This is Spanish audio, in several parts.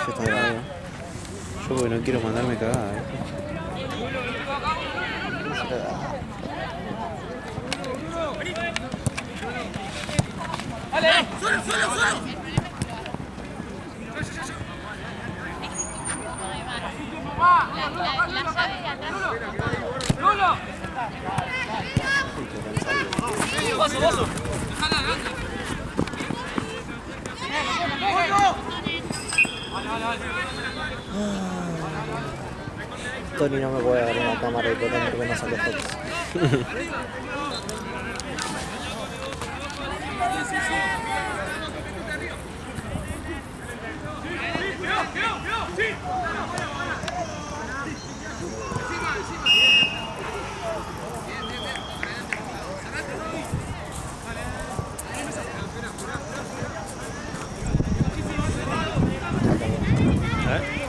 Ya está grabado. Yo porque no quiero mandarme cagada, Tony no me puede dar una cámara y poner que no saque fotos.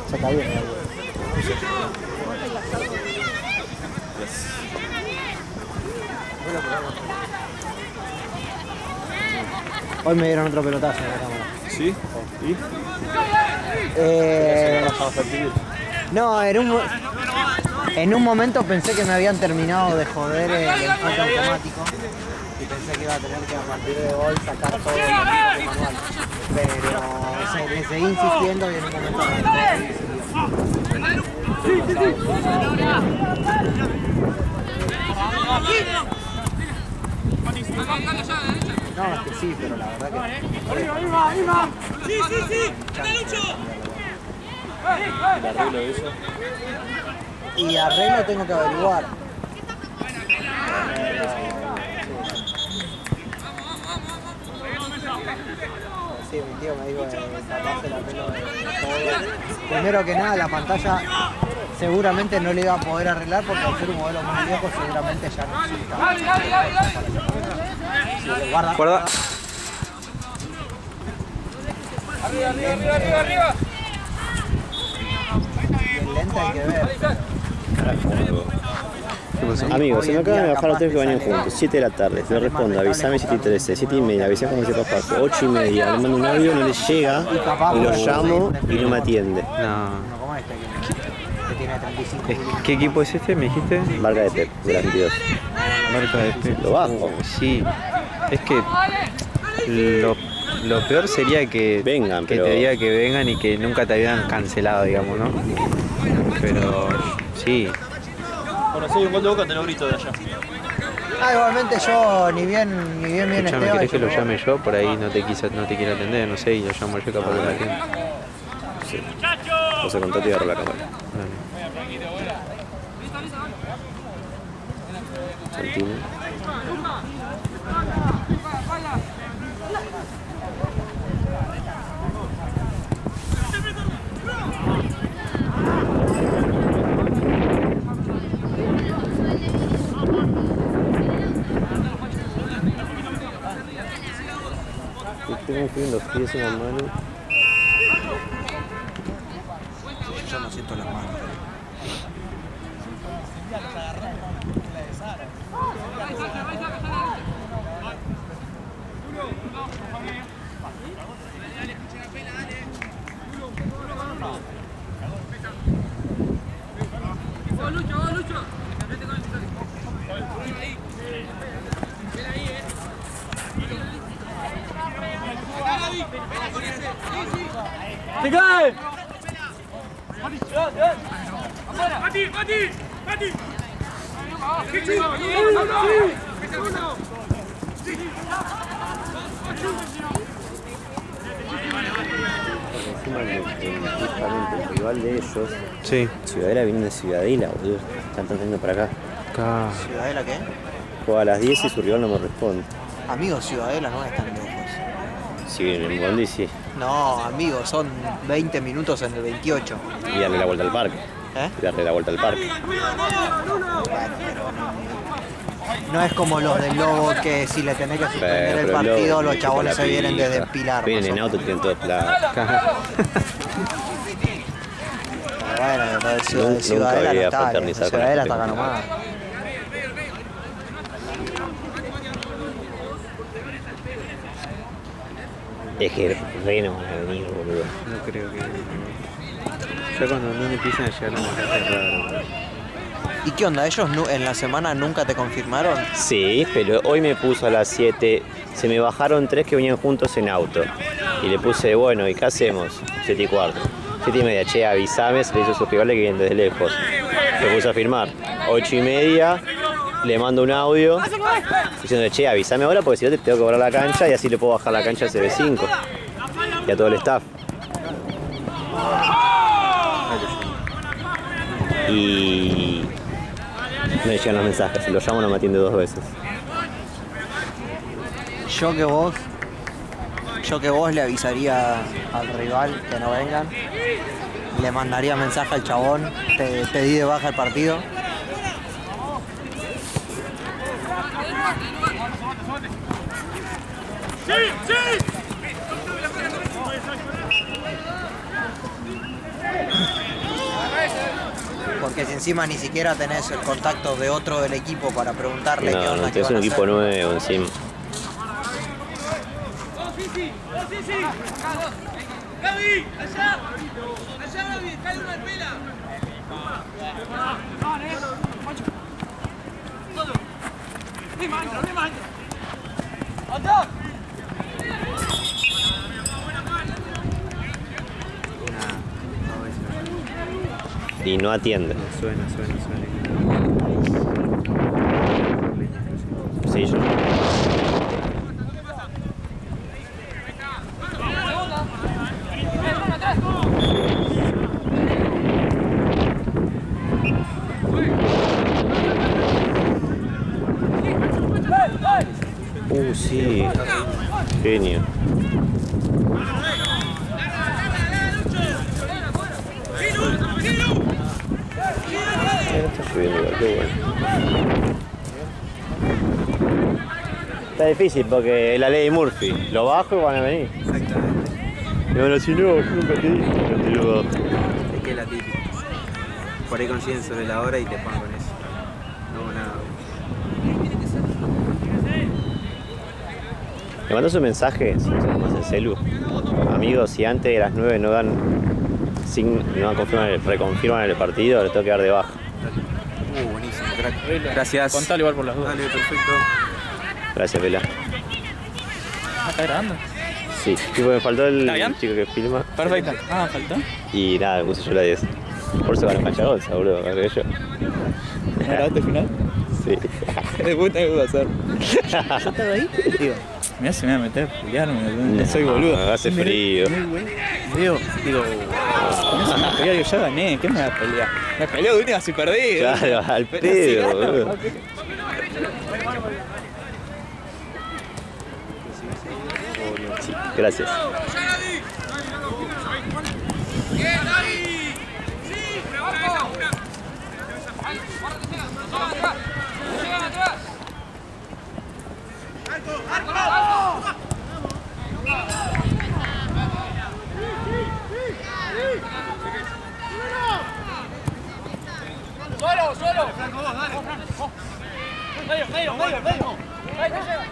Ya está bien, Hoy me dieron otro pelotazo en la cámara. ¿Sí? ¿Y? No, en un momento pensé que me habían terminado de joder el enfoque automático y pensé que iba a tener que a partir de hoy sacar todo el manual. Pero le seguí insistiendo y en un momento no, es que sí, pero la verdad que... ¡Arriba! ¡Sí! ¡Dale, Lucho! ¿El arreglo de eso? Y arreglo tengo que averiguar. Sí, mi tío me dijo que capaz el arreglo de todo. Primero que nada, la pantalla seguramente no le iba a poder arreglar porque al ser un modelo muy viejo seguramente ya no necesita. Guarda. Guarda. Arriba. El lente hay que ver. ¿Qué pasó? Amigo, se me acaban de bajar los tres que bañan Capaz juntos. 7 de la tarde. Le respondo, avísame 7:13, 7:30, avisé cuando se papá. 8:30, le mando un audio, no le llega, y lo llamo y no me atiende. No. No como este que tiene 35. ¿Qué equipo es este, me dijiste? Marca de Pep, de las 22. Marca de Pep. Lo bajo. Sí. Es que lo peor sería que Vengan, que pero... te diga que vengan y que nunca te habían cancelado, digamos, ¿no? Pero sí. Bueno, si hay un gol de Boca, te lo grito de allá. Igualmente yo ni bien Escuchame, Esteban. ¿querés que lo llame yo? Por ahí no te quiero atender, no sé, y lo llamo yo capaz que lo atiende. Sí. José, contate y agarro la cámara. Santino. Tengo que los pies en la mano. Yo no siento las manos. Lucho. ¡Te cae! ¡Mati! Encima justamente el rival de ellos, Sí. Ciudadela, viene de Ciudadela, boludo. Están trayendo para acá. ¿Ciudadela qué? Juega a las 10 y su rival no me responde. Amigo, Ciudadela no es tan lejos. Si viene en Bondi, sí. No, amigo, son 20 minutos en el 28. Y darle la vuelta al parque. Y darle la vuelta al parque. Bueno, pero no es como los del Lobo que si le tenés que suspender el Pero partido, Lobo, los chabones la se vienen pija. desde Pilar. Vienen en más o auto, tienen todo plata. menos. Bueno, el Nunca Ciudadela no había está, fraternizado el con la Ciudadela gente está acá como nomás. Es que re no van a venir, boludo. No creo que... Ya cuando no empiezan a llegar los mensajes raros. ¿Y qué onda? ¿Ellos en la semana nunca te confirmaron? Sí, pero hoy me puso a las 7. Se me bajaron 3 que venían juntos en auto. Y le puse, bueno, ¿y qué hacemos? 7:15. 7:30, che, avísame, se le hizo suscribirle que vienen desde lejos. Le puse a firmar. 8:30, le mando un audio diciendo, che, avísame ahora porque si no te tengo que cobrar la cancha y así le puedo bajar la cancha al CB5 y a todo el staff. Y no le llegan los mensajes, lo llamo, no me atiende 2 veces. Yo que vos le avisaría al rival que no vengan. Le mandaría mensaje al chabón, te di de baja el partido. Porque si encima ni siquiera tenés el contacto de otro del equipo para preguntarle qué No, onda, no, qué es van un a equipo hacer. nuevo encima. ¡Gaby! ¡Allá! ¡Allá, Gaby! ¡Cae una pela! Y no atiende. Suena. Sí, yo. Sí. Genio. Está lloviendo igual, qué bueno. Está difícil porque es la ley de Murphy. Lo bajo y van a venir. Exactamente. Y ahora si no, yo nunca te dije que te lo bajo. Es que es la típica. Por ahí coinciden sobre la hora y te pagan con eso. No, nada. Me mandas un mensaje, si no sé cómo es el celu. Amigos, si antes de las 9 no reconfirman el partido, le tengo que dar de baja. Buenísimo, crack. Gracias. Contale igual por las dudas. Dale, perfecto. Gracias, Pela. ¿Está grabando? Sí, tipo, me faltó el ¿Está bien? chico que filma. Perfecto. Ah, faltó. Y nada, me puse yo la 10. Por eso ganó cancha bolsa, boludo, agarré yo. ¿Me grabaste el final? Sí. De puta que voy a hacer. ¿Yo estaba ahí? Digo, Mirá si me voy a meter a pelearme, soy boludo. Hace frío. Digo, no se me va a pelear, yo ya gané, ¿qué me va a pelear? Me peleo de última si perdí. Claro, al Pero si pedo, gano, boludo. ok. Sí, gracias. ¡Solo! ¡Medio! ¡Ahí te llega!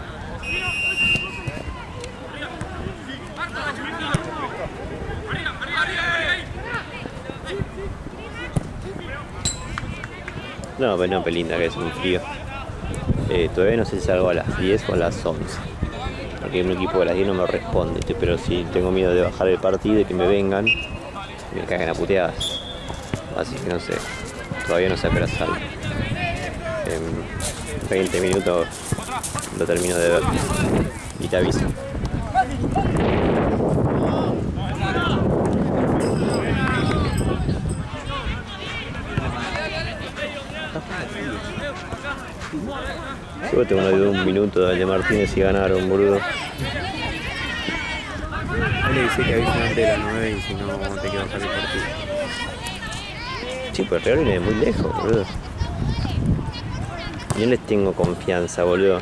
No, pero no, Pelinda, que es un frío. Todavía no sé si salgo a las 10 o a las 11. Porque un equipo de las 10 no me responde. Pero sí tengo miedo de bajar el partido y que me vengan y me caigan a puteadas. Así que no sé. Todavía no sé a qué hora salgo. En 20 minutos lo termino de ver. Y te aviso. Yo tengo una de un minuto de Martínez y ganaron, boludo. Él le dice que avisen antes de las 9 y si no te quedas bajar el partido. Sí, pero el Real viene de muy lejos, boludo. Yo les tengo confianza, boludo.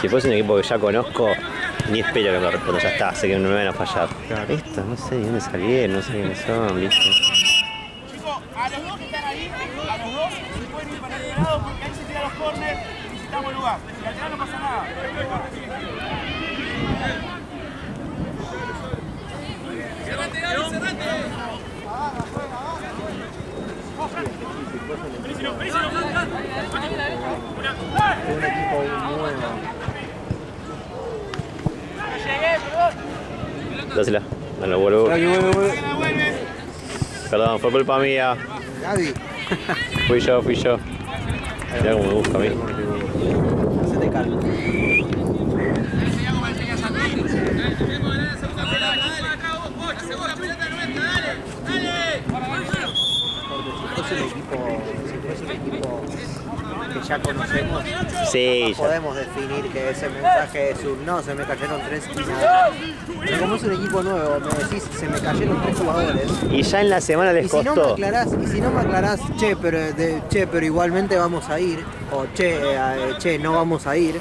Si fuese un equipo que ya conozco, ni espero que me responda, ya está, sé que no me van a fallar. Claro. Esto, no sé de dónde salieron, no sé quiénes son, ¿viste? Chicos, a los dos que están ahí, a los dos se pueden ir para el lado porque ahí se tiran los corners y visitamos el lugar. Y al final no pasa nada. un equipo nuevo. Dásela. No lo vuelvo. Perdón, fue culpa mía. Gaby, Fui yo. Mirá cómo me busca a mí. hacete cargo. Si fuese un equipo que ya conocemos, Sí, ya. podemos definir que ese mensaje es un no, se me cayeron 3 y nada. Pero como es un equipo nuevo, me decís se me cayeron 3 jugadores. Y ya en la semana les Y si no me costó. aclarás, che, pero igualmente vamos a ir, o che, no vamos a ir.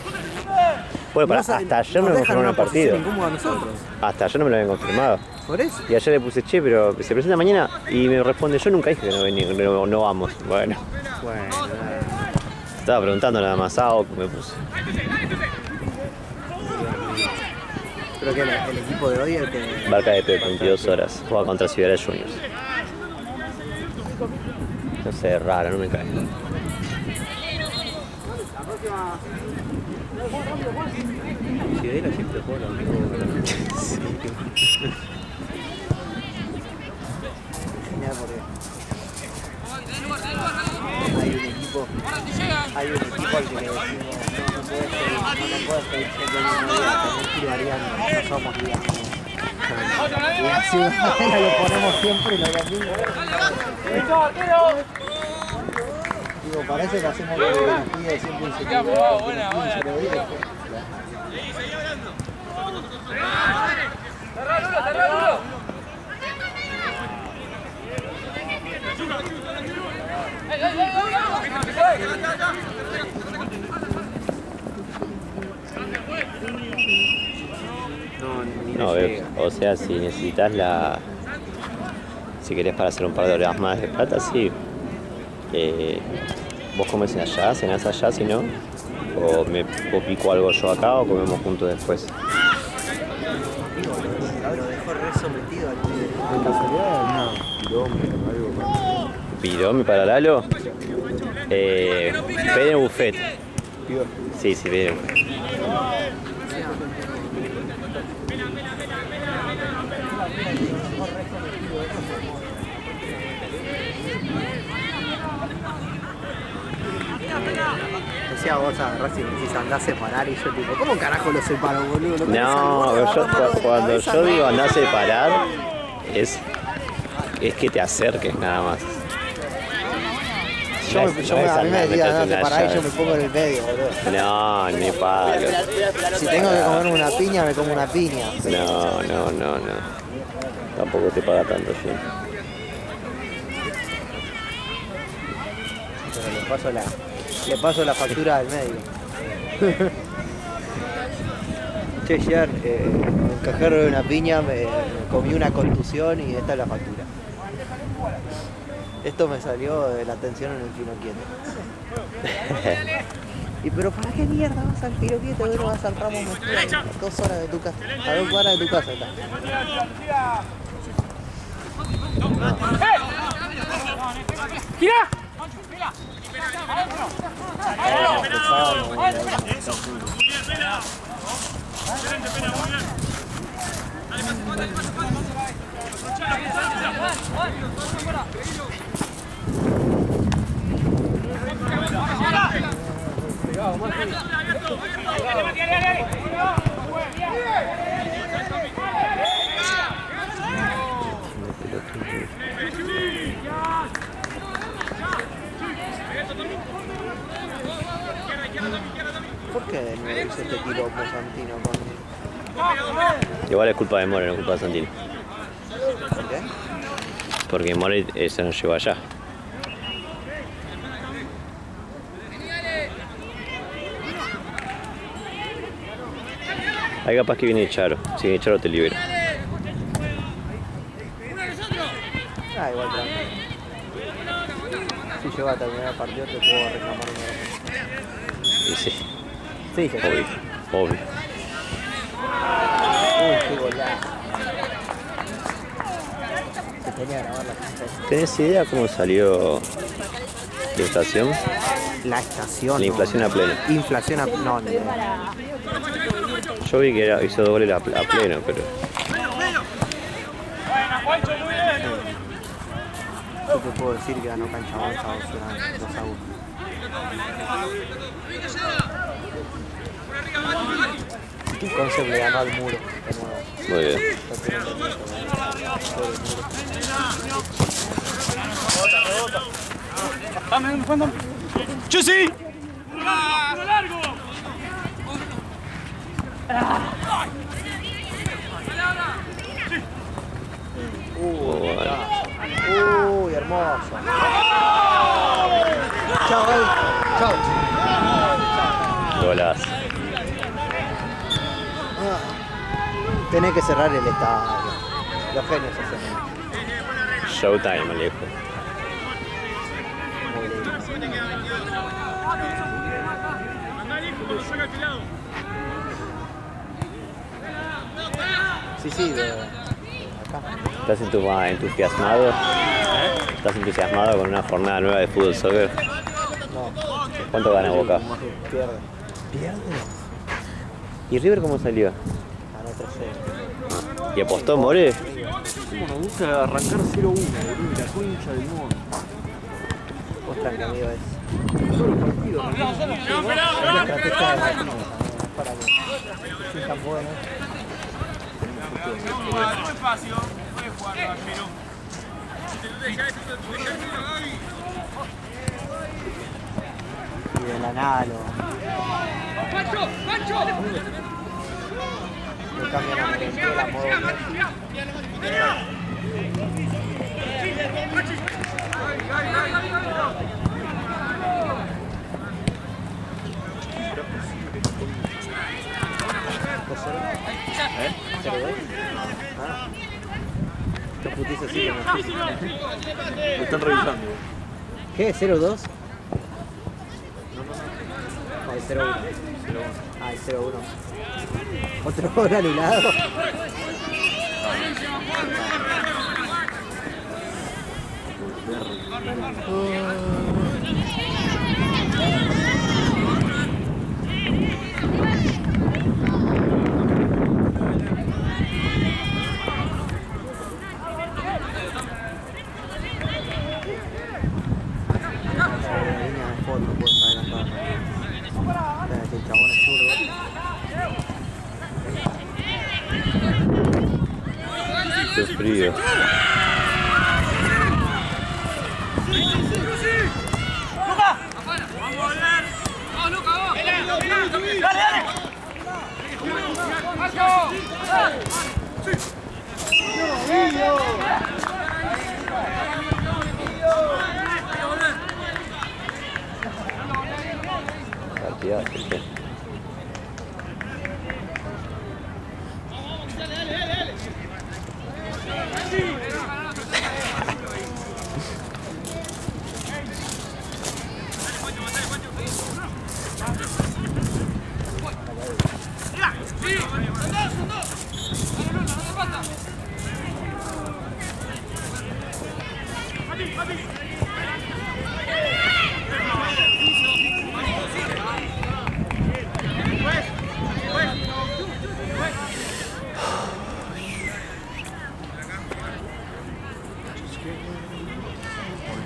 Bueno, Nos hasta ayer no me dejan confirmaron una el posición partido. incómoda a nosotros. Hasta ayer no me lo habían confirmado. Por eso. Y ayer le puse, che, pero se presenta mañana. Y me responde, yo nunca dije que no vamos. Bueno, Bueno, estaba preguntando nada más. Me puse. creo que el equipo de hoy es el que... Barca de Pepe, 22 horas. Juega contra Ciudad Juniors. No sé, raro, no me cae. Ciudadela siempre juega lo mismo. Genial porque hay un equipo al que le decimos no puedes pedir cheque el mismo día, tenés que ir variando, no somos digamos. Y así de manera lo ponemos siempre los domingos. Digo, parece que hacemos lo que nos pide siempre un secreto. No, o sea, si necesitas si querés para hacer un par de horas más de plata, sí. Vos comes allá, cenás allá, si no. O pico algo yo acá o comemos juntos después. Lo dejó re sometido al pibe. ¿De casualidad? No. ¿Piromi para Lalo? Pede buffet. Sí, pede buffet. Decía vos agarrás y me decís andá a separar y yo tipo, ¿cómo carajo lo separo, boludo? ¿Lo tenés al No, borde, agarrándolo de la cuando cabeza? yo digo No. andá a separar, es que te acerques nada más. A mí me decía andá a separar y yo me pongo en el medio, boludo. No, ni palo. Si tengo que comerme una piña, me como una piña. No. Tampoco te paga tanto, sí. Pero le paso la factura al medio. Che, ayer en el cajero de una piña me comí una contusión y esta es la factura. Esto me salió de la atención en el Fino Quieto. ¿Y pero para qué mierda vas al Fino Quieto? ¿Por qué no vas al Ramos Mejía? A 2 horas de tu casa. A 2 cuadras de tu casa está. ¡Gira! ¿Por qué de nuevo hizo este tiro Santino conmigo? Igual es culpa de More, no es culpa de Santino. ¿Por qué? Porque More se nos llevó allá. Ahí capaz que viene Charo. Si viene Charo te libera. Ah, igual tranquilo. Si llego a terminar el partido te puedo reclamar una vez. Y sí, Sí, ya obvio. Uy, qué golazo. Tenía que grabar la gente. ¿Tenés idea cómo salió la inflación? La estación. La inflación a pleno. Inflación a no, ni idea. Yo vi que hizo doble a pleno, pero Yo te puedo decir que ganó Cancha Bolsa 2-1. Concept le ganó al muro de nuevo. muy bien. ¡Chusi! Uy, hermoso. Chao, chao. Golazo. Tenés que cerrar el estadio. Los genios hacen. Showtime, Alejo. Sí, de acá. ¿Estás entusiasmado? ¿Estás entusiasmado con una jornada nueva de fútbol soccer? No, ¿Cuánto gana Boca? pierde. ¿Pierde? ¿Y River cómo salió? Ganó 3-0. ¿Y apostó More? ¿Cómo nos gusta arrancar 0-1, boludo? La concha del mono. Vos tranca, amigo, es. Todos los partidos. Es la estrategia de Martínez, amigo. Para que sí tan bueno. Muy fácil, puede jugar, Gallero. Y de la nada lo. Le cambian a Merentiel a modo Messi. ¿Qué putiza sigue? Lo están revisando. ¿Qué? ¿0-2? No, el 0-1. Ah, el 0-1. ¿Otro gol anulado? Línea de fondo, puedes adelantar. Espérate, el chabón es zurdo. Qué frío. Partidazo, che.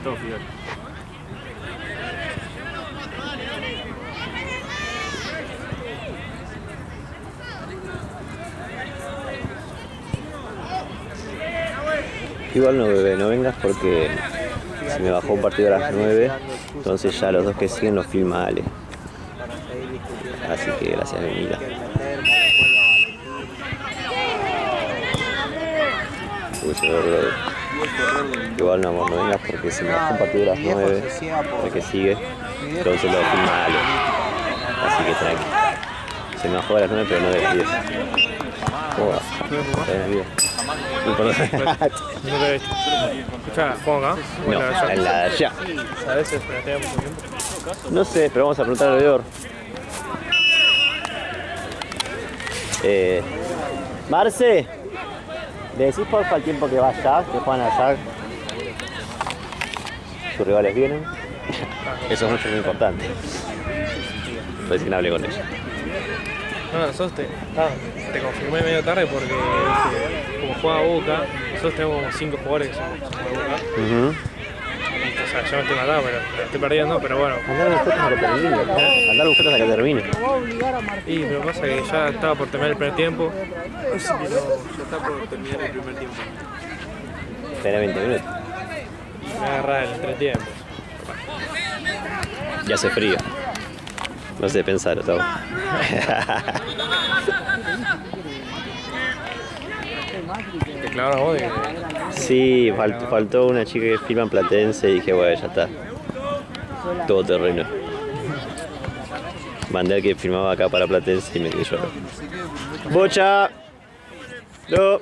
Todo, fíjate. Igual no, bebé, no vengas porque se me bajó un partido a las 9, entonces ya los dos que siguen los filma Ale. Así que gracias, Benita. Uy, se me olvidó. Igual no, amor, no vengas porque se me bajó un partido a las 9, el que sigue, entonces lo filma Ale. Así que tranqui. Se me bajó a las 9, pero no de las 10. ¿Cómo va? ¿Está bien el video? Uy, perdón. Escucha, ¿juego acá? No, en la de allá. ¿Sabes si esperaste mucho tiempo? No sé, pero vamos a preguntar al veedor. Marce, ¿Le decís porfa al tiempo que va allá, que juegan allá? Sus rivales vienen. Eso es mucho muy importante. Puedes que no hable con ellos. No, nosotros te confirmé medio tarde porque como juega Boca, nosotros tenemos como 5 jugadores que son de Boca. O sea, yo me estoy matando, pero estoy perdiendo, pero bueno. Andar buscados a que termine. Andar buscados a que termine. Y pero pasa que ya estaba por terminar el primer tiempo. Ya está por terminar el primer tiempo. Espera 20 minutos. Me agarraba el entretiempo. Ya hace frío. No sé pensar, ¿sabes? Te clavaron a vos de... Sí, faltó una chica que filma en Platense y dije, bueno, ya está. Todo terreno. Mandé al que filmaba acá para Platense y me quedé llorando. ¡Bocha! ¡No!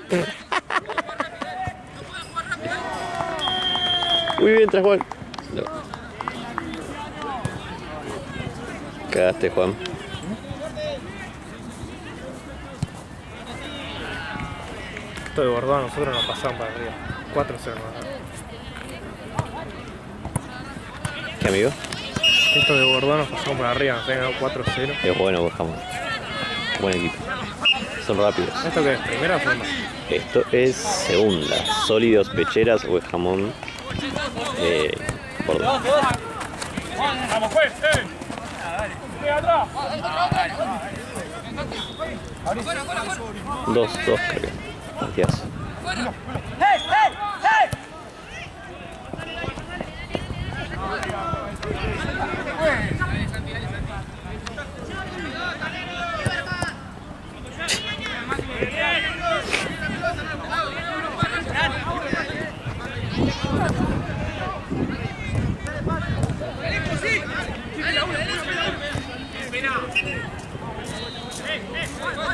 Muy bien, tras Juan. No. Cagaste, Juan. Esto de Bordón, nosotros nos pasamos para arriba. 4-0 más. ¿Qué, amigo? Esto de Bordón nos pasamos para arriba, nos han ganado 4-0. Es bueno, buscamos. Buen equipo. Son rápidos. ¿Esto qué es? ¿Primera o segunda? Esto es segunda. Sólidos, pecheras o jamón. Por dos. ¡Vamos, juez! atrás! Dos, creo que. Gracias.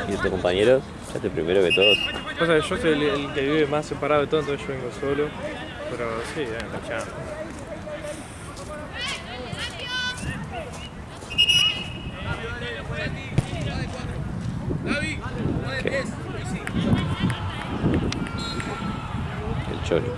¿Y este compañero? Ya te primero que todos. O sea, yo soy el que vive más separado de todo, entonces yo vengo solo. Pero sí, está echando. El Chori.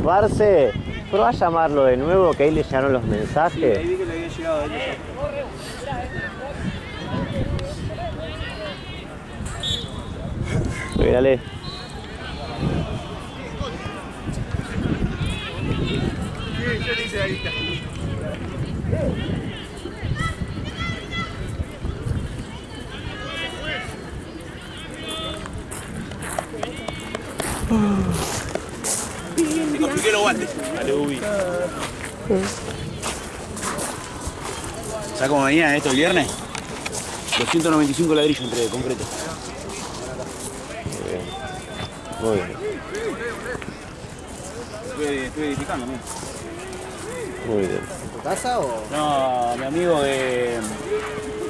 Barce. Probá a llamarlo de nuevo, que ahí le llegaron los mensajes. Ahí vi que le había llegado a él. Mírale. Te confisqué los guantes. Dale, Ubi. ¿Sabes cómo venían esto el viernes? 295 ladrillos entre de concreto. Muy bien. Estuve edificando, mira. Muy bien. ¿En tu casa o...? No, mi amigo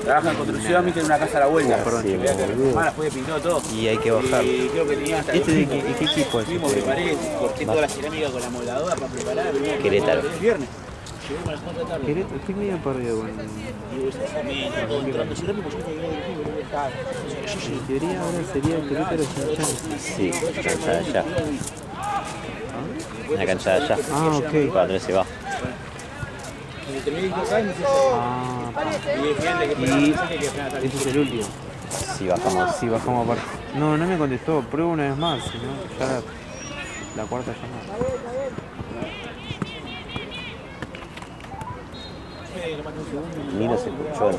trabaja en construcción, viste, en una casa a la vuelta. Sí, Vea que boludo. hermana fue pintó todo. Y hay que bajar. Y creo que tenía hasta ¿Este de qué equipo es? Fuimos, preparé, corté toda la cerámica con la moldadora para preparar. Querétaro. El viernes. Llegué con las 4 de la tarde. Estoy medio perdido con... Digo, esa cemento, todo entrando cerámica, yo llegué a dirigir, boludo, estaba. En teoría ahora sería el Querétaro sin chance. Sí, cancha de allá. Una cancha de allá. Ah, ok. Para se va. Y terminé de acá y me fui a Ah, y dije antes que y que frenar tarde. ese es el último. Sí, bajamos. Sí, bajamos aparte. No, no me contestó. Prueba una vez más, si no, ya la cuarta llamada. Ni nos escuchó.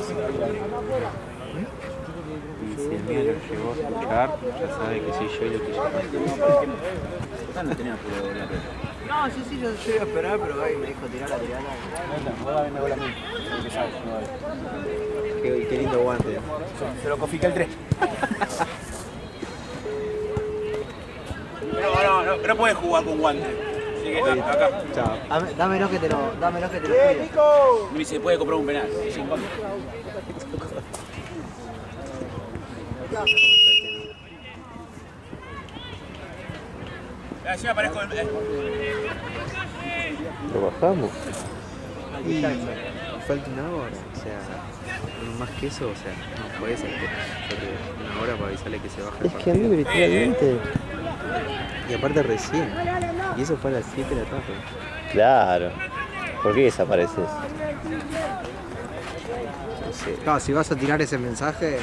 Y si el mío lo llegó a escuchar, ya sabe que soy yo y lo que yo. No tenía apuro de la pelota. No, sí, yo iba a esperar, pero ahí me dijo tirar la tirada. Qué lindo guante. Se lo confisqué el 3. No puedes jugar con guantes. Así que acá. Chao. Dámelo que te lo cuide. Me dice, puede comprar un penal. Sin cambio. Así me aparezco en... Lo bajamos. Y falta una hora, o sea, más que eso, o sea, no puede ser una hora para avisarle que se baja el Es que a mí partido. literalmente. Y aparte recién, y eso fue a las 7 de la tarde. Claro. ¿Por qué desapareces? No sé. Claro, si vas a tirar ese mensaje,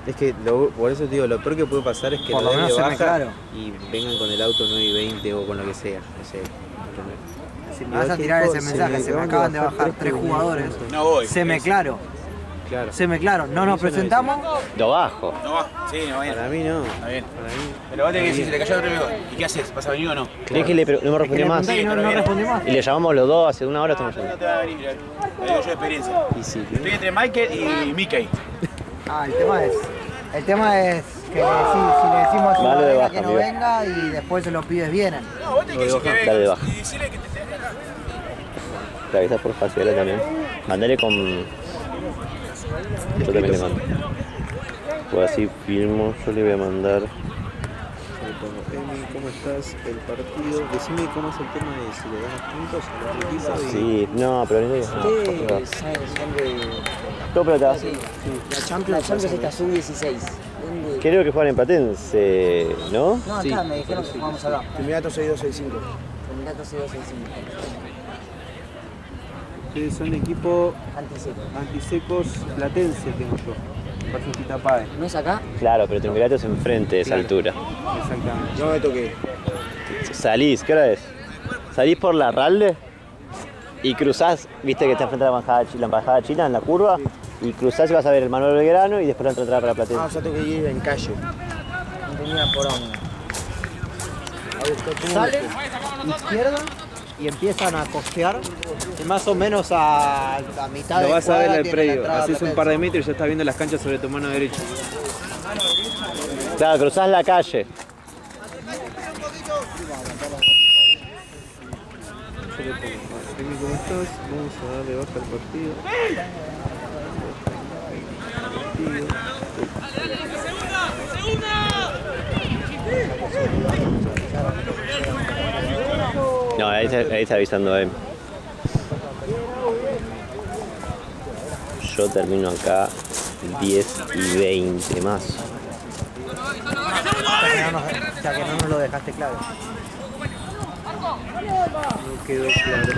Es que por eso te digo, lo peor que puede pasar es que Por la lo menos DN se me baja claro. y vengan con el auto 9 y 20 o con lo que sea, no sé. ¿entendés? si me vas a tirar ese mensaje, se me acaban de bajar 3 jugadores. No voy. Seme claro. Claro. Seme claro. No nos presentamos. Lo bajo. No va. Sí, no va bien. Para mí no. Está bien. Para mí. Pero vos tenés que decir, se le cayó otro amigo. ¿Y qué haces? ¿Vas a venir o no? Déjele, pero no me respondió más. Y no respondí más. Y le llamamos los dos hace una hora, estamos No yendo. te va a venir, mirá. Lo digo yo de experiencia. Y sí, Estoy entre Michael y Mickey. El tema es que si le decimos a Vale de Ciudadela baja, que no amigo. venga y después los pibes vienen. No, vos tenés que decir que Dale de venga. baja. Y decirle que te estés acá. ¿Te avisas por Faciela también? Mandale con... Yo también le mando. Pues así filmo, yo le voy a mandar... Le pongo, Emi, ¿cómo estás? El partido. Decime cómo es el tema de si le damos puntos al otro equipo. Y... Sí, no, pero no digas nada. Son de... Todo pelotazos. La Champions está sub-16. Creo que juegan en Platense, ¿no? No, acá me dijeron que jugamos acá. Inmediato 6265. Terminato 0265. Ustedes son equipo Antiseco. antisecos platense, tengo yo. Versus Quitapae. ¿No es acá? Claro, pero Triunvirato es enfrente de esa Claro. altura. Exactamente. Yo me toqué. Salís, ¿qué hora es? Salís por la Ralde y cruzás, viste que está frente a la embajada china en la curva, y cruzás y vas a ver el Manuel Belgrano y después la entrada para Platense. Ah, yo tengo que ir en calle. No tenía por dónde. Salen izquierda y empiezan a costear. Y más o menos a mitad Lo de vas a ver cuadra al tiene la predio. entrada Haces un Platense. par de metros y ya estás viendo las canchas sobre tu mano derecha. Claro, cruzás la calle. Yo le pongo, Emi, ¿cómo estás? Vamos a darle baja al partido. No, ahí está avisando él. Yo termino acá 10 y 20 más. Ya que no nos lo dejaste claro. No quedó claro.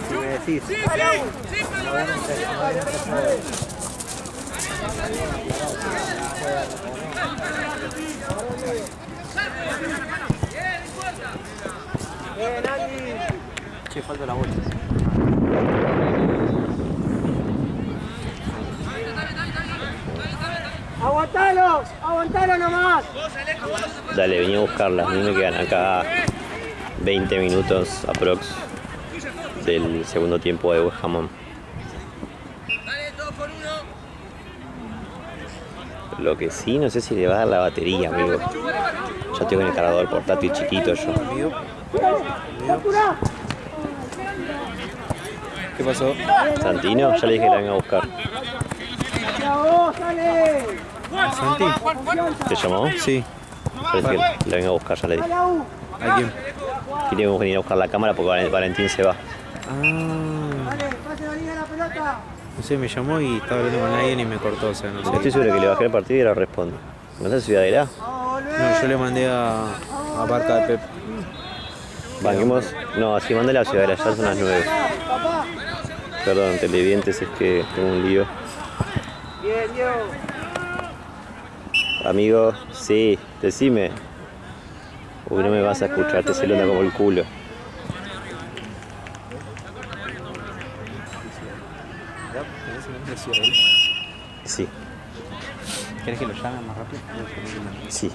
Si me decís. Che, falta la bolsa. ¡Aguantalo! ¡Aguantalo nomás! Dale, vení a buscarla. A mí me quedan acá 20 minutos aprox del segundo tiempo de West Ham. Lo que sí, no sé si le va a dar la batería, amigo. Ya tengo el cargador portátil chiquito yo. ¿Qué pasó? Santino, ya le dije que la venga a buscar. ¿Santi? ¿Te llamó? Sí. Ya le dije que la venga a buscar, ya le dije. ¿A quién? Y tengo que venir a buscar la cámara porque Valentín se va. No sé, me llamó y estaba hablando con alguien y me cortó, o sea, no sé. Estoy seguro que le bajé el partido y ahora responde. ¿No estás en Ciudadela? No, yo le mandé a Barca de Pep. Banquemos. No, así mándale a Ciudadela, ya son las 9. Perdón, televidentes, es que tengo un lío. Amigo, sí, decime. Uy, no me vas a escuchar, te celona como el culo. Sí. ¿Querés que lo llame más rápido? Sí.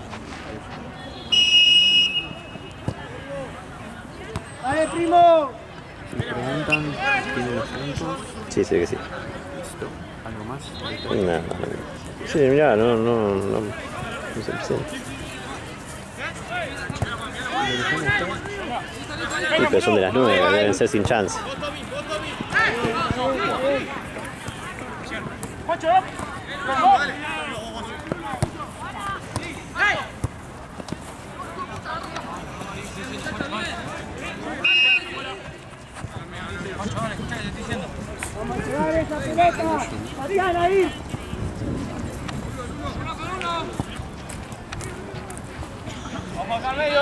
¡Dale, primo! Si me preguntan, ¿tiene los puntos? Sí, sé que sí. ¿Listo? ¿Algo más? Nada. Sí, mirá, no se presenta. Sí, pero son de las 9, deben ser sin chance. ¡Vamos a llevar esa pelota! ¡Fabián, ahí! ¡Vamos al medio,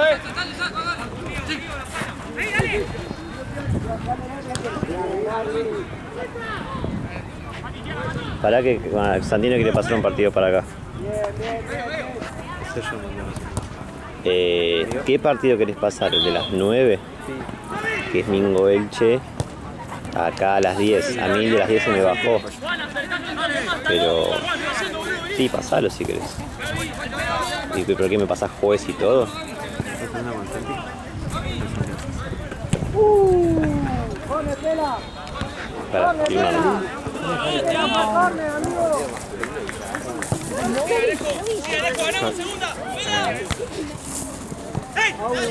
Para que Santino quiere pasar un partido para acá. ¿Qué partido querés pasar? ¿El de las 9? Que es Mingo Elche. Acá a las 10. A mí de las 10 se me bajó. Pero sí, pasalo si querés. ¿Y por qué me pasás juez y todo? Para, filmarlo.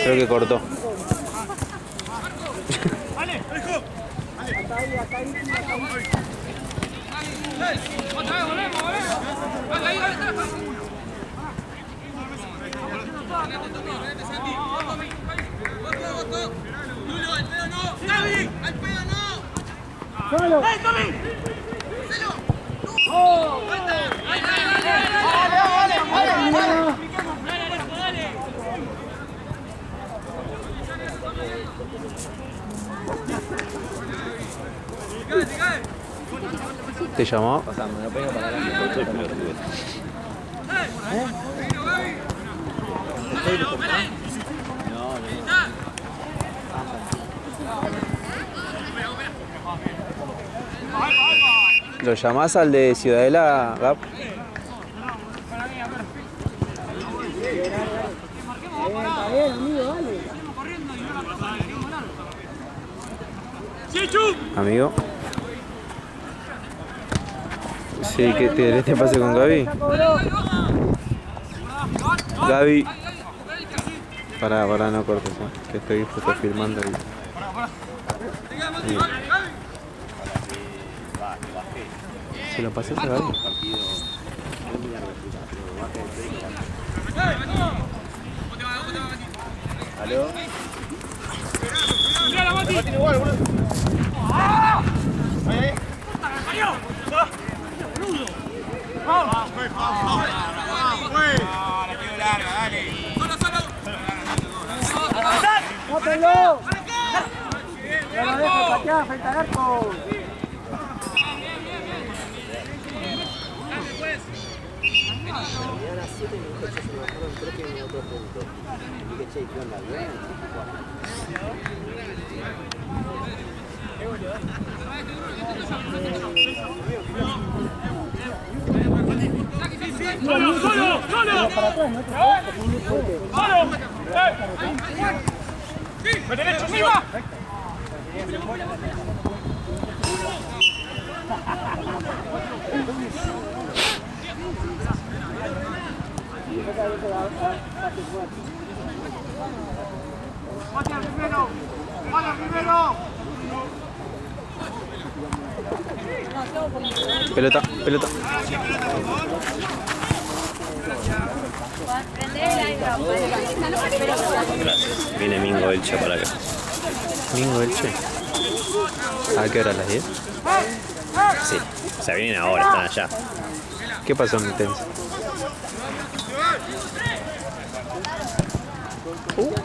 Creo que cortó. ¿Te llamó? ¿Lo llamás al de Ciudadela, Gap? Amigo. Sí, ¿qué te pase con Gaby? Gaby. Pará, no cortes, que estoy justo filmando y... Se lo pasé a Gaby. ¿Aló? ¡Mótenlo! ¡No lo dejes patear frente al arco! Y ahora 7 minutos se me bajaron, creo que en otro punto. Y dije, che, ¿qué onda? ¿Bien? ¡Solo! ¡Solo! ¡Solo! ¡Solo! ¡Me derecho arriba! ¡Vaya primero! ¡Vaya primero! Pelota, pelota. Viene Mingo Elche para acá. Mingo Elche. ¿A qué hora? ¿A las 10? Sí, o sea, vienen ahora, están allá. ¿Qué pasó en Tensa?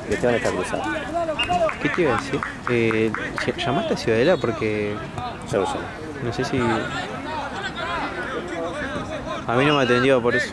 Que te van a estar cruzados. ¿Qué te iba a decir? ¿Llamaste a Ciudadela? Porque Ya lo llamo. no sé si... A mí no me atendió por eso.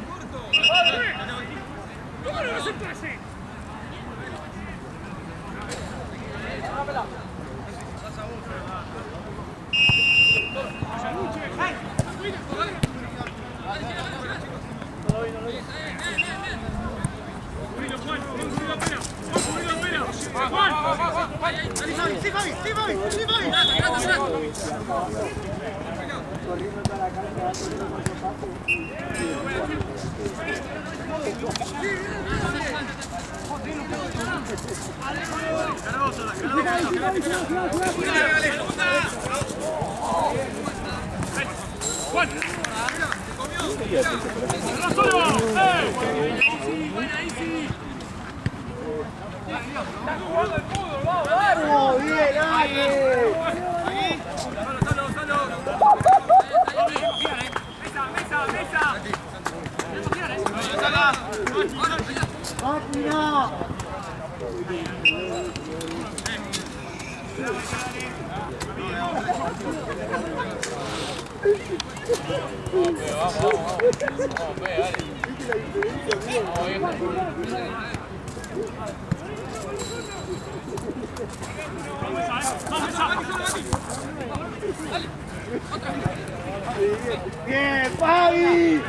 ¡Bien, Fabi!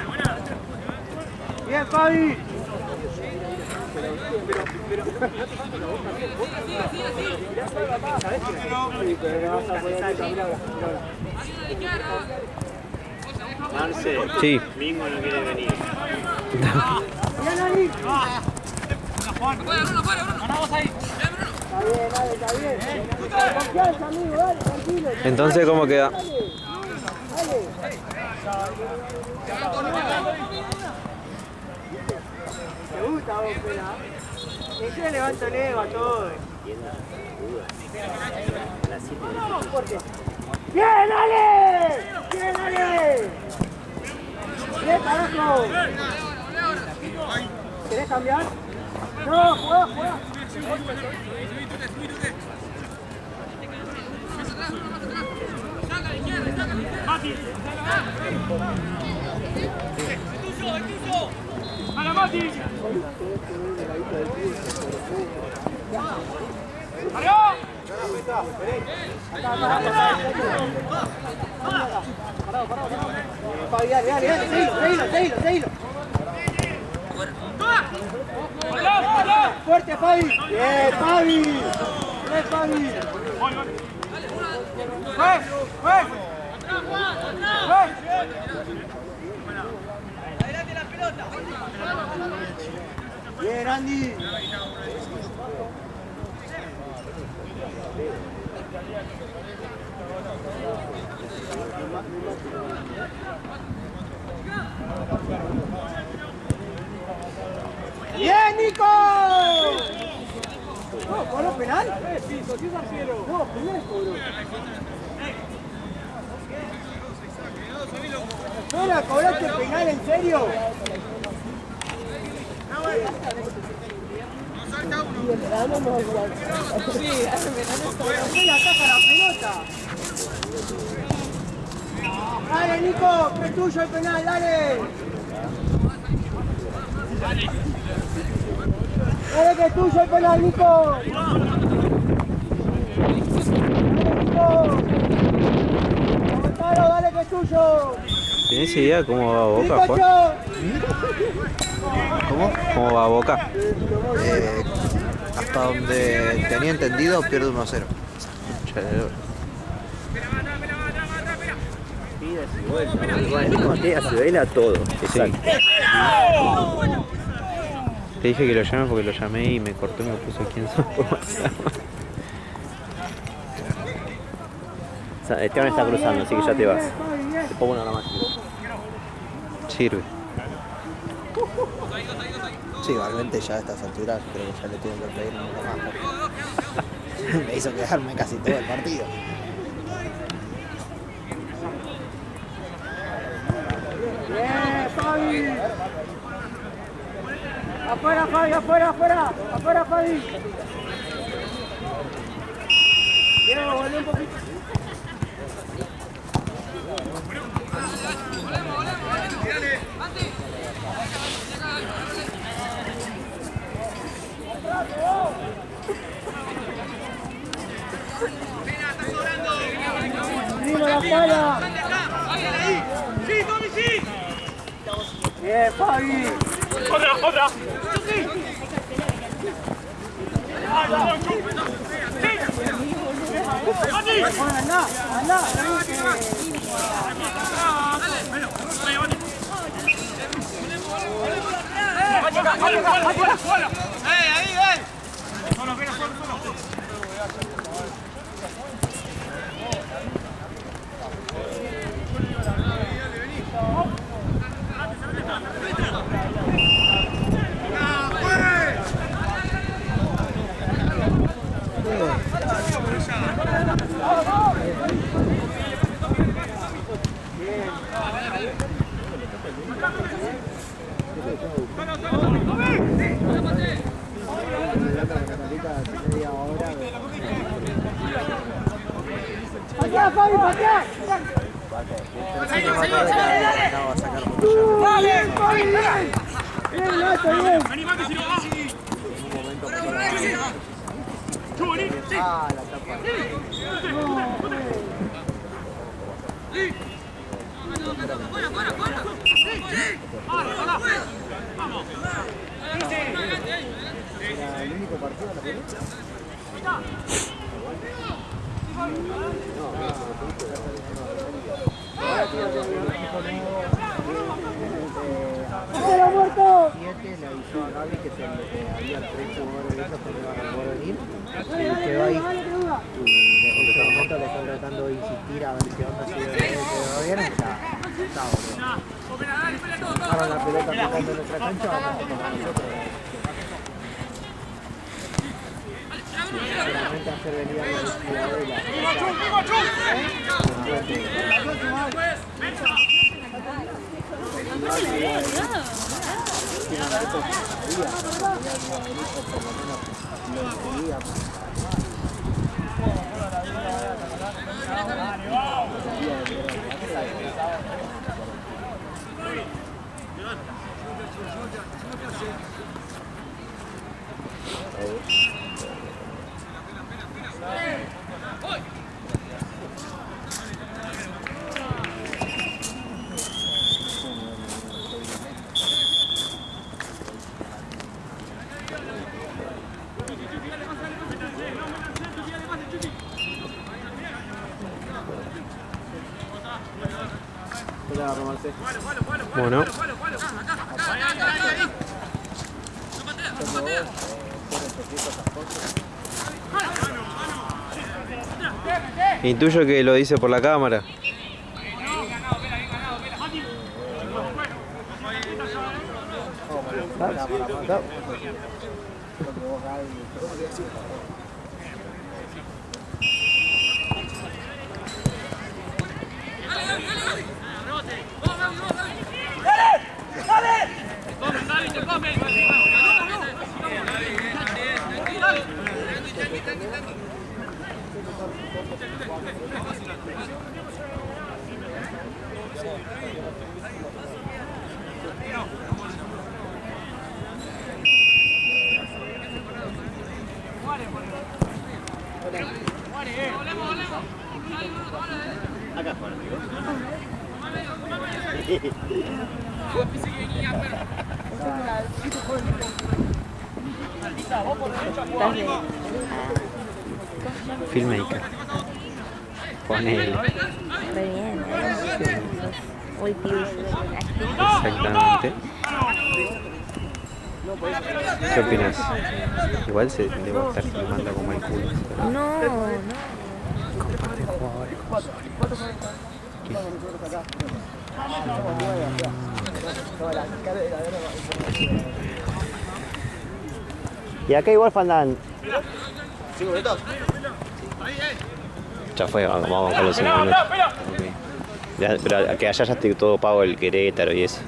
¡Bien, Fabi! Marce, Sí. Mingo no quiere venir. Entonces, ¿cómo queda? ¿Te gusta vos, pela? Es que le levanto leva a todo. ¡Bien, Ale! ¡Bien, Ale! ¡Bien, carajo! ¿Querés cambiar? No, juega, juega. ¡Mati! ¡Para Mati! ¡Arriba! Fabi, dale, dale, dale, seguilo. ¡Fuerte, Fabi! ¡Bien, Fabi! ¡Bien, Fabi! ¡Adelante la pelota! ¡Bien, Andy! ¡Bien, Nico! No, ¿cobró penal? Sí, Sofía Garciero. No, primero cobró. ¿Espera, cobraste penal en serio? Dale, Nico, que es tuyo el penal, dale. Dale, que es tuyo el penal, Nico. Dale, Nico. Aguantalo, dale, que es tuyo. ¿Tenés idea cómo va Boca, Juan? ¿Cómo? ¿Cómo va Boca? Hasta donde tenía entendido, pierde 1-0. Se baila todo. Exacto. Te dije que lo llame porque lo llamé y me cortó y me puso quién sos por WhatsApp. Esteban está cruzando, así que ya te vas. Te pongo una más. Sirve. Sí, igualmente ya a estas alturas creo que ya le tengo que pedir un más. Me hizo quedarme casi todo el partido. Bien, Fabi. Afuera, Fabi, afuera, afuera. Afuera, Fabi. Diego, volvé un poquito. ¡Arriba la pala! ¡Bien, Fabi! ¡Otra! ¡Anda! ¡Ahí! ¡Solo! ¡Patea, Fabi, patea! ¡Bien, Fabi, bien! ¡Bien, Nacho, bien! ¡Animate si no va! ¿Era el único partido de la pelota? ¡Pero muerto! 7 le avisó a Gaby que había 3 jugadores de esos que no iban a poder venir y quedó ahí. Y desde ese momento le están tratando de insistir a ver qué onda, si quedó bien y está boludo. Dejaron la pelota tocando en nuestra cancha, vamos a tocar nosotros. Sinceramente hacer venir a los jugadores Bueno. Intuyo que lo dice por la cámara. Filmmaker. Ponele. Re bien, multiusos. Exactamente. ¿Qué opinas? Igual se debe estar filmando como el culo. No, no. Comparte jugadores. Y acá igual faltan... 5 minutos. Ya fue, vamos con los 5 minutos. Okay. Ya, pero que allá ya esté todo pago el Querétaro y eso.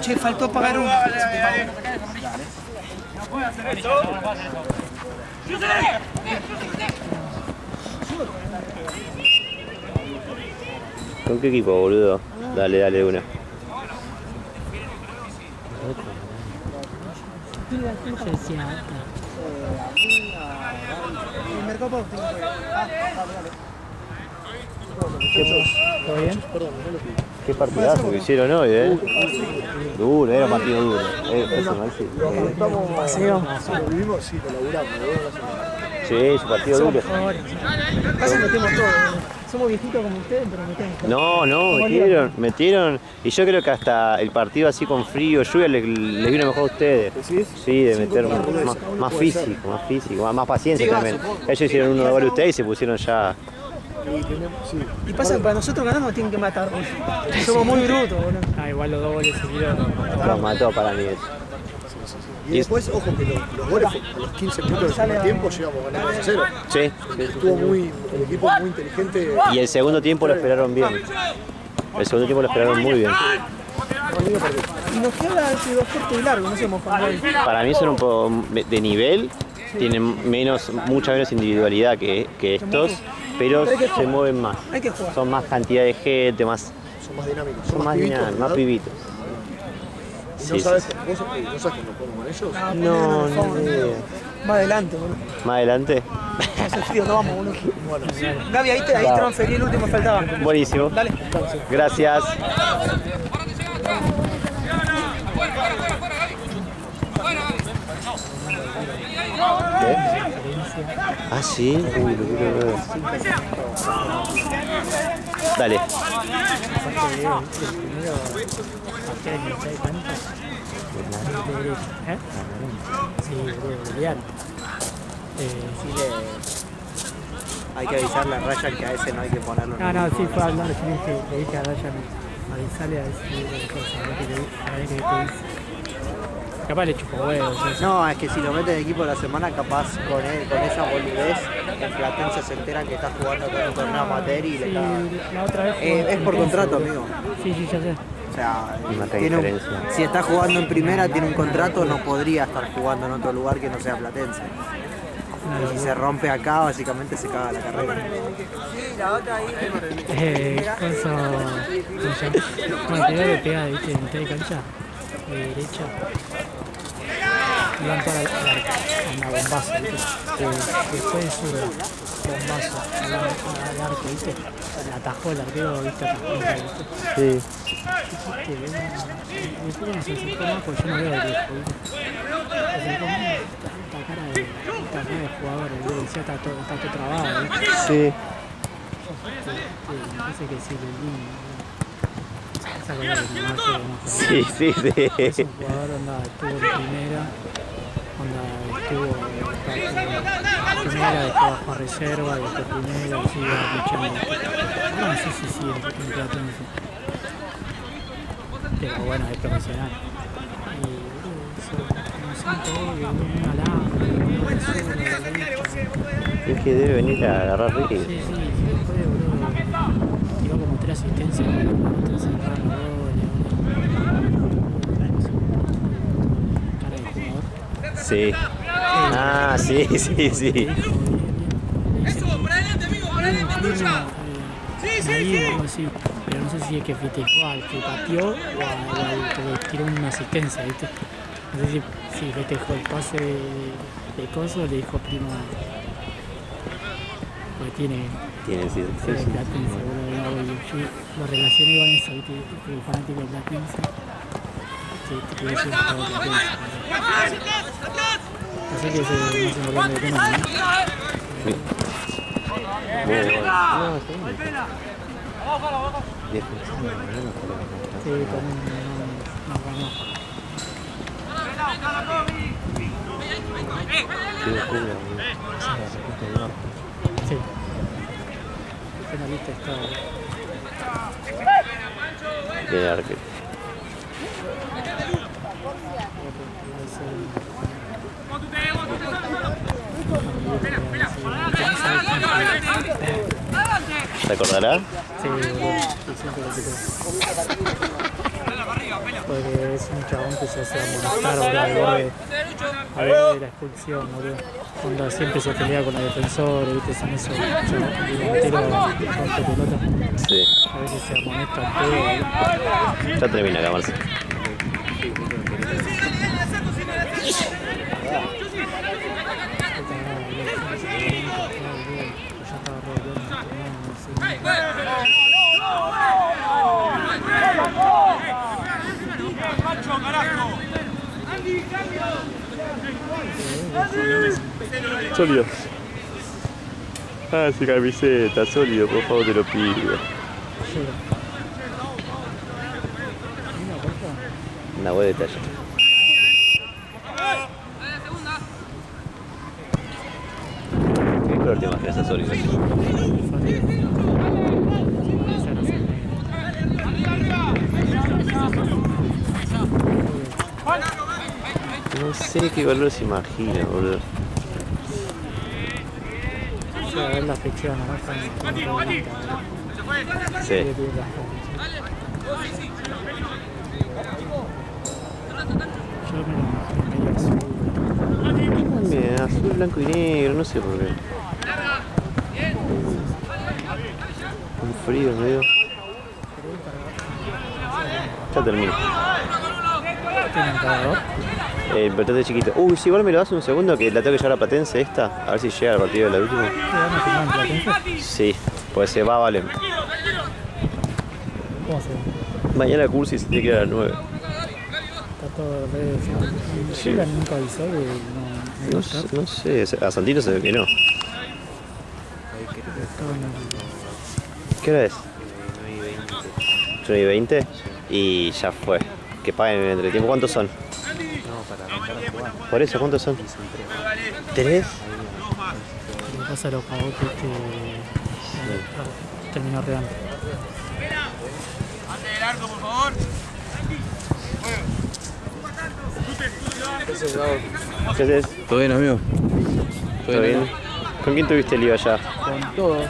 Che, faltó pagar uno. ¿Con qué equipo, boludo? Dale, dale una. ¿Todo bien? Qué partidazo que hicieron hoy, Duro, era un partido duro. Paseo. Lo vivimos, sí, lo laburamos. Sí, su partido duro. Casi metemos todo. Somos viejitos como ustedes, pero metemos. No, metieron. Y yo creo que hasta el partido así con frío, lluvia, le vino mejor a ustedes. Sí, de meter más físico, más paciencia también. Ellos hicieron uno de gol ustedes y se pusieron ya. Y pasa, para nosotros ganar nos tienen que matar. Somos muy brutos, boludo. Igual los 2 goles seguidos. Los mató para mí. Y después, ojo que los goles a los 15 minutos del primer tiempo llegamos ganando 2-0. Sí. Estuvo el equipo muy inteligente. Y el segundo tiempo lo esperaron bien. El segundo tiempo lo esperaron muy bien. Y nos queda ese 2 cortos y largo, no sé cómo Para mí son un poco de nivel, tienen mucha menos individualidad que estos, pero se mueven más. Hay que jugar. Son más cantidad de gente, Son más dinámicos. Son más dinámicos, más pibitos. ¿Y no sabes vos no sabes cuándo podemos con ellos? No idea. Más adelante, boludo. ¿Más adelante? Hace frío, no vamos, boludo. Bueno, Gaby, ahí transferí el último que faltaba. Buenísimo. Dale. Gracias. ¿Qué? Ah, sí. Uy, lo quiero ver. Dale. Hay que avisarle a Ryan que a ese no hay que ponerlo. No, sí fue a hablar, le dije a Ryan, avisale a decir cosas, a ver qué dice. Capaz le chupo huevos. No, es que si lo mete en equipo de la semana, capaz con esa boludez, en Platense se entera que está jugando con un torneo amateur y le caga. La otra vez Es por contrato, amigo. Sí, ya sé. O sea, diferencia. Si está jugando en primera, tiene un contrato, no podría estar jugando en otro lugar que no sea Platense. Y si se rompe acá, básicamente se caga la carrera. Bueno, te le pega, viste, en mitad de cancha, de derecha. Iban toda la una bombazo, viste. Después de zurda, bombazo, al arco, viste. Atajó el arquero, viste, atajó el arquero, viste. Sí. Después no se acercó más porque yo no veo el viejo, viste. Se acercó más esta cara de jugador, viste. Decía, está todo trabado, viste. Sí. Me parece que sí, el niño. Esa cosa que no hace, no. Sí. Es un jugador, estuvo en primera, estuvo en primera, después bajó a reserva, después primera, sigue luchando. No sé si sigue en Platense. Pero bueno, es profesional. Y eso, como siento, una lámpara, Es que debe venir a agarrar Ricky. Sí, después, boludo, tiró como 3 asistencias, otras cerraron los goles, cara de jugador. Sí. Ah, sí. Ahí, algo así, pero no sé si es que festejó al que pateó o al que le tiró una asistencia, ¿viste? No sé si festejó el pase de coso o le dijo primo. Porque tiene Sí. Platense, boludo. Yo lo relacioné con eso, ¿viste? El fanático de Platense. Que quiere decir todo Platense. Así que no se me olvide de tema, ¿no? Sí, también no ganó. Sí. El finalista está. Bien arquero. ¿Te acordará? Sí, siempre lo quito. Porque es un chabón que se hace amonestar, boludo, al borde de la expulsión, boludo. Cuando siempre se pelea con los defensores, viste, son esos chavos delanteros rompe pelota. Sí. A veces se amonestan todo, boludo. Ya termina acá, Marce. Sólido. Ah, sí, camiseta, sólido, por favor, te lo pido. Una buena detalle. ¿Qué color te imaginas a sólido? No sé qué color se imagina, boludo. A ver la ficción, ¿no? Sí. Yo me lo imagino medio azul. Bien, azul, blanco y negro, no sé por qué. Un frío medio. Ya termino. ¿Tiene un cargador? El bastante chiquito. Uy, si igual me lo das un segundo que la tengo que llevar a Platense esta. A ver si llega al partido de la última. ¿Te van a filmar en Platense? Sí, pues se va, vale. ¿Cómo se llama? Mañana Cursi se tiene que ir a las 9. Está todo redes. Sí. Yo nunca avisó que No sé, a Santino se ve que no. ¿Qué hora es? 9:20. Y ya fue. Que paguen el entretiempo. ¿Cuántos son? No, para arrancar a jugar. Por eso, ¿cuántos son? Y son 3. Lo que pasa lo pagó que terminó regando. Ante el arco, por favor. ¿Qué haces? ¿Todo bien, amigo? ¿Todo bien? ¿Con quién tuviste el lío allá? Con todo.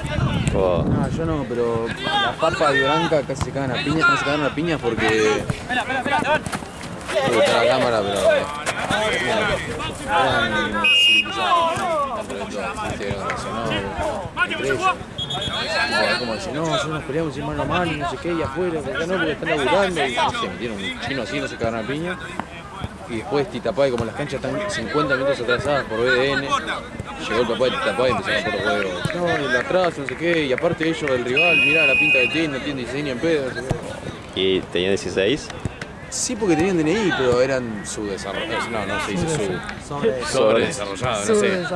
Oh. No, yo no, pero la Papa y Blanca casi se cagan a piñas, casi se cagan a piñas porque... Me gusta la cámara, pero... Eran civilizados. estuvieron relacionados entre ellos. Como dicen, no, nosotros nos peleamos sin mano a mano, no sé qué, y afuera, porque acá no, porque están laburando. Y se metieron un chino así, no se cagaron a piña. Y después Titapay, como las canchas están 50 minutos atrasadas por BDN, llegó el papá de Titapay y empezaron por los juegos. No, el atraso, no sé qué, y aparte ellos, el rival, mirá la pinta que tiene, no tiene 16 ni en pedo, no sé qué. ¿Y tenían 16? Sí, porque tenían DNI, pero eran subdesarrollados. No se dice sobredesarrollados, no sé.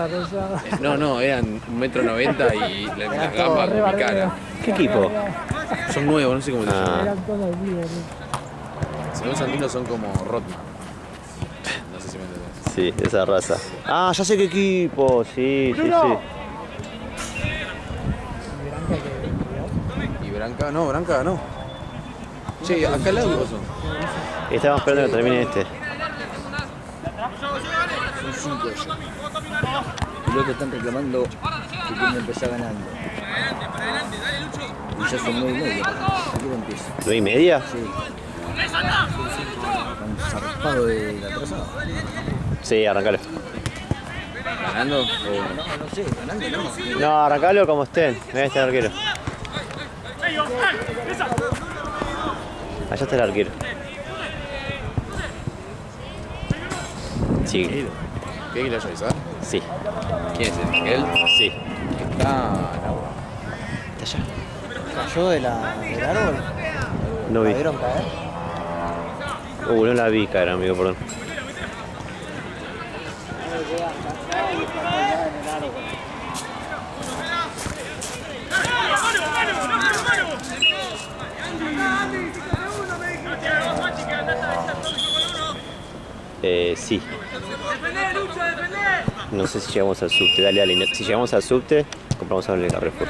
No, eran 1,90 m y las gambas con mi cara. ¿Qué equipo? Son nuevos, no sé cómo se llaman. Según Sandino son como Rotman. No sé si me entendés. Sí, esa raza. Ah, ya sé qué equipo, sí. ¿Y Branca? No, Branca no. Che, acá al lado qué pasó. Estamos esperando que termine este. Son 5 ya. Y los otros están reclamando que quieren empezar ganando. Y ya son 9:30. ¿A qué hora empieza? ¿9:30? Sí. Están zarpados de la atrasada. Sí, arrancalo. ¿Ganando? O... No sé, ganando no. No, arrancalo como estén. Mira este arquero. Allá está el arquero. Sí. ¿Qué le avisar? Sí. ¿Quién es el Miguel? Sí. Está en agua. Está allá. ¿Cayó del árbol? No vi. ¿La vieron caer? No la vi caer, amigo, perdón. Sí. No sé si llegamos al subte. Dale. Si llegamos al subte, compramos algo en el Carrefour.